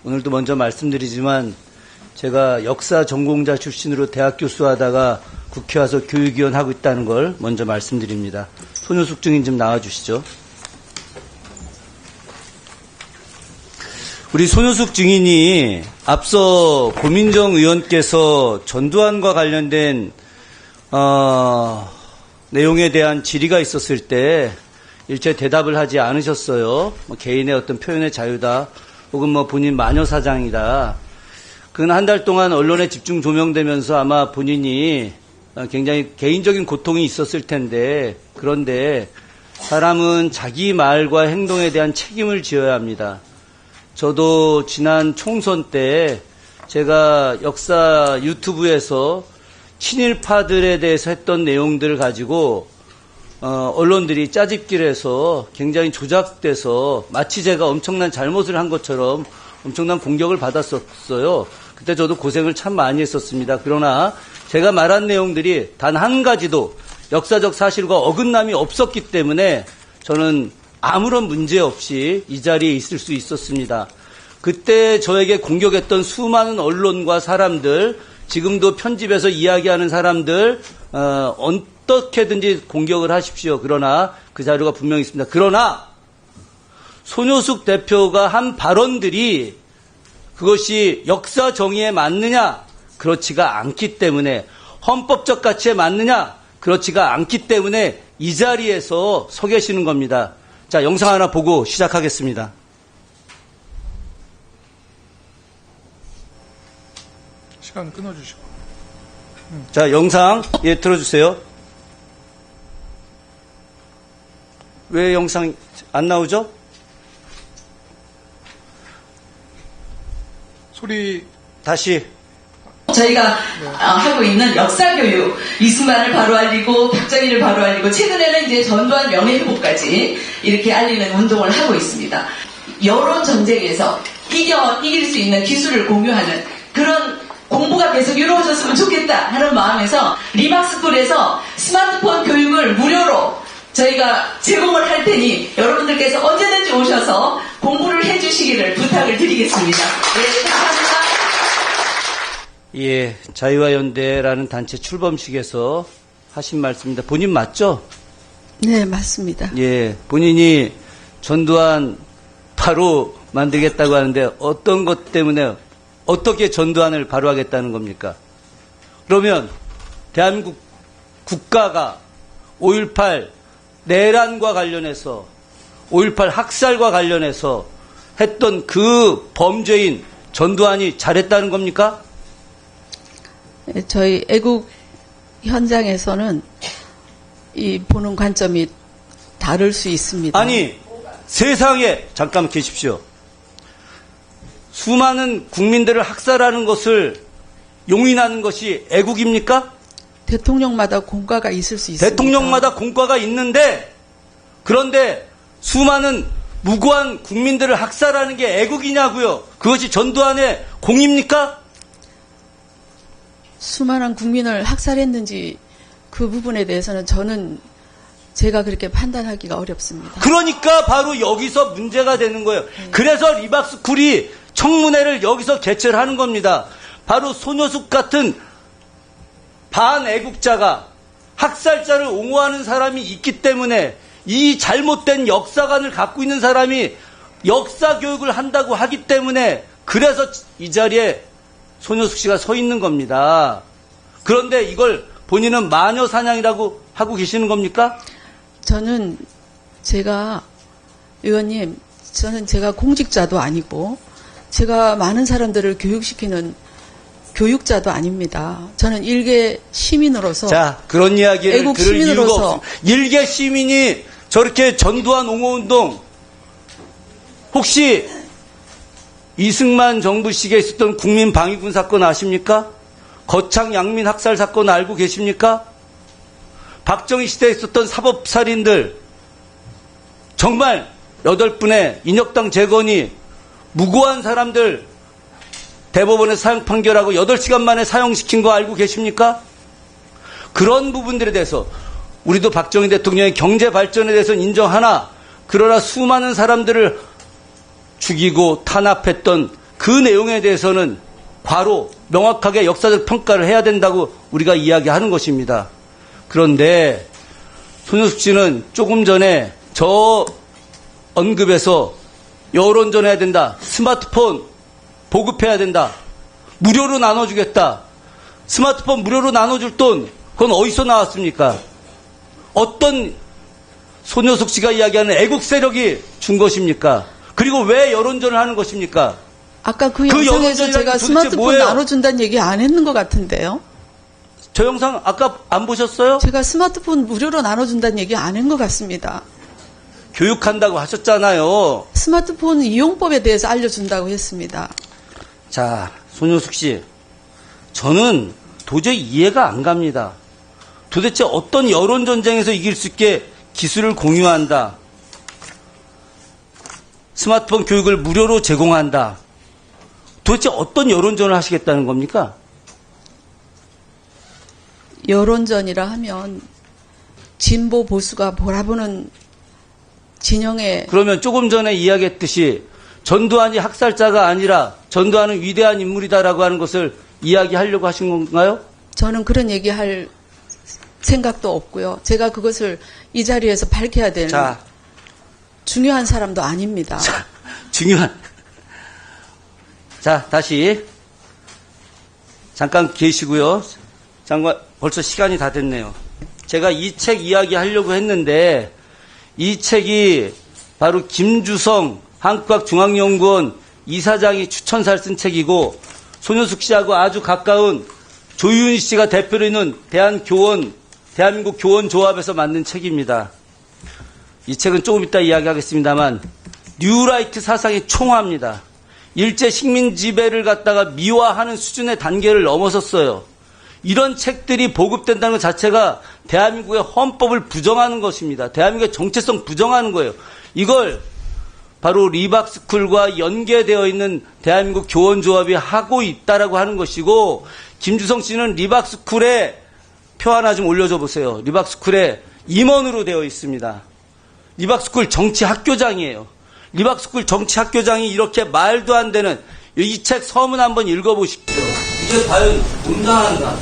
오늘도 먼저 말씀드리지만 제가 역사 전공자 출신으로 대학 교수하다가 국회 와서 교육위원 하고 있다는 걸 먼저 말씀드립니다. 손효숙 증인 좀 나와주시죠. 우리 손효숙 증인이 앞서 고민정 의원께서 전두환과 관련된 내용에 대한 질의가 있었을 때 일체 대답을 하지 않으셨어요. 개인의 어떤 표현의 자유다, 혹은 본인 마녀 사장이다. 근 한 달 동안 언론에 집중 조명되면서 아마 본인이 굉장히 개인적인 고통이 있었을 텐데, 그런데 사람은 자기 말과 행동에 대한 책임을 지어야 합니다. 저도 지난 총선 때 제가 역사 유튜브에서 친일파들에 대해서 했던 내용들을 가지고 언론들이 짜집기를 해서 굉장히 조작돼서 마치 제가 엄청난 잘못을 한 것처럼 엄청난 공격을 받았었어요. 그때 저도 고생을 참 많이 했었습니다. 그러나 제가 말한 내용들이 단 한 가지도 역사적 사실과 어긋남이 없었기 때문에 저는 아무런 문제 없이 이 자리에 있을 수 있었습니다. 그때 저에게 공격했던 수많은 언론과 사람들, 지금도 편집해서 이야기하는 사람들, 어떻게든지 공격을 하십시오. 그러나 그 자료가 분명히 있습니다. 그러나 손효숙 대표가 한 발언들이 그것이 역사 정의에 맞느냐? 그렇지가 않기 때문에, 헌법적 가치에 맞느냐? 그렇지가 않기 때문에 이 자리에서 서 계시는 겁니다. 자, 영상 하나 보고 시작하겠습니다. 시간 끊어주시고. 자, 영상 틀어주세요. 왜 영상 안 나오죠? 소리 다시. 저희가 하고 있는 역사교육, 이승만을 바로 알리고 박정희를 바로 알리고 최근에는 이제 전두환 명예회복까지 이렇게 알리는 운동을 하고 있습니다. 여론 전쟁에서 이길 수 있는 기술을 공유하는 그런 공부가 계속 이루어졌으면 좋겠다 하는 마음에서 리막스쿨에서 스마트폰 교육을 무료로 저희가 제공을 할 테니 여러분들께서 언제든지 오셔서 공부를 해주시기를 부탁을 드리겠습니다. 네, 감사합니다. 예, 자유화연대라는 단체 출범식에서 하신 말씀입니다. 본인 맞죠? 네, 맞습니다. 예, 본인이 전두환 바로 만들겠다고 하는데 어떤 것 때문에 어떻게 전두환을 바로 하겠다는 겁니까? 그러면 대한민국 국가가 5.18 내란과 관련해서 5.18 학살과 관련해서 했던 그 범죄인 전두환이 잘했다는 겁니까? 저희 애국 현장에서는 이 보는 관점이 다를 수 있습니다. 아니, 세상에 잠깐 계십시오. 수많은 국민들을 학살하는 것을 용인하는 것이 애국입니까? 대통령마다 공과가 있을 수 있습니다. 대통령마다 공과가 있는데, 그런데 수많은 무고한 국민들을 학살하는 게 애국이냐고요? 그것이 전두환의 공입니까? 수많은 국민을 학살했는지 그 부분에 대해서는 제가 그렇게 판단하기가 어렵습니다. 그러니까 바로 여기서 문제가 되는 거예요. 그래서 리박스쿨이 청문회를 여기서 개최를 하는 겁니다. 바로 손효숙 같은 반애국자가 학살자를 옹호하는 사람이 있기 때문에 이 잘못된 역사관을 갖고 있는 사람이 역사 교육을 한다고 하기 때문에 그래서 이 자리에 손효숙 씨가 서 있는 겁니다. 그런데 이걸 본인은 마녀 사냥이라고 하고 계시는 겁니까? 저는 의원님, 저는 제가 공직자도 아니고 제가 많은 사람들을 교육시키는 교육자도 아닙니다. 저는 일개 시민으로서. 자, 그런 이야기를 애국 들을 이유가 시민으로서. 없습니다. 일개 시민이 저렇게 전두환 옹호운동, 혹시 이승만 정부 시기에 있었던 국민방위군 사건 아십니까? 거창 양민 학살 사건 알고 계십니까? 박정희 시대에 있었던 사법살인들, 정말 8분의 인혁당 재건이 무고한 사람들 대법원에 사형 판결하고 8시간 만에 사형시킨 거 알고 계십니까? 그런 부분들에 대해서 우리도 박정희 대통령의 경제 발전에 대해서는 인정하나, 그러나 수많은 사람들을 죽이고 탄압했던 그 내용에 대해서는 과로 명확하게 역사적 평가를 해야 된다고 우리가 이야기하는 것입니다. 그런데 손효숙 씨는 조금 전에 저 언급에서 여론전해야 된다. 스마트폰 보급해야 된다. 무료로 나눠주겠다. 스마트폰 무료로 나눠줄 돈, 그건 어디서 나왔습니까? 어떤 손효숙 씨가 이야기하는 애국 세력이 준 것입니까? 그리고 왜 여론전을 하는 것입니까? 아까 그 그 영상에서 여론전이라는 제가 도대체 스마트폰 뭐예요? 나눠준다는 얘기 안 했는 것 같은데요. 저 영상 아까 안 보셨어요? 제가 스마트폰 무료로 나눠준다는 얘기 안 한 것 같습니다. 교육한다고 하셨잖아요. 스마트폰 이용법에 대해서 알려준다고 했습니다. 자, 손효숙 씨, 저는 도저히 이해가 안 갑니다. 도대체 어떤 여론전쟁에서 이길 수 있게 기술을 공유한다. 스마트폰 교육을 무료로 제공한다. 도대체 어떤 여론전을 하시겠다는 겁니까? 여론전이라 하면 진보 보수가 몰아보는 진영의 그러면 조금 전에 이야기했듯이 전두환이 학살자가 아니라 전두환은 위대한 인물이다라고 하는 것을 이야기하려고 하신 건가요? 저는 그런 얘기할 생각도 없고요. 제가 그것을 이 자리에서 밝혀야 되는 자, 중요한 사람도 아닙니다. 중요한. 자, 다시. 잠깐 계시고요. 장관, 벌써 시간이 다 됐네요. 제가 이 책 이야기 하려고 했는데, 이 책이 바로 김주성 한국학중앙연구원 이사장이 추천사를 쓴 책이고, 손효숙 씨하고 아주 가까운 조윤희 씨가 대표로 있는 대한민국 교원조합에서 만든 책입니다. 이 책은 조금 이따 이야기하겠습니다만, 뉴라이트 사상의 총화입니다. 일제 식민 지배를 갖다가 미화하는 수준의 단계를 넘어섰어요. 이런 책들이 보급된다는 것 자체가 대한민국의 헌법을 부정하는 것입니다. 대한민국의 정체성 부정하는 거예요. 이걸 바로 리박스쿨과 연계되어 있는 대한민국 교원조합이 하고 있다라고 하는 것이고, 김주성 씨는 리박스쿨에 표 하나 좀 올려줘 보세요. 리박스쿨에 임원으로 되어 있습니다. 리박스쿨 정치학교장이에요. 리박스쿨 정치학교장이 이렇게 말도 안 되는 이 책 서문 한번 읽어보십시오. 이게 과연 온당한가?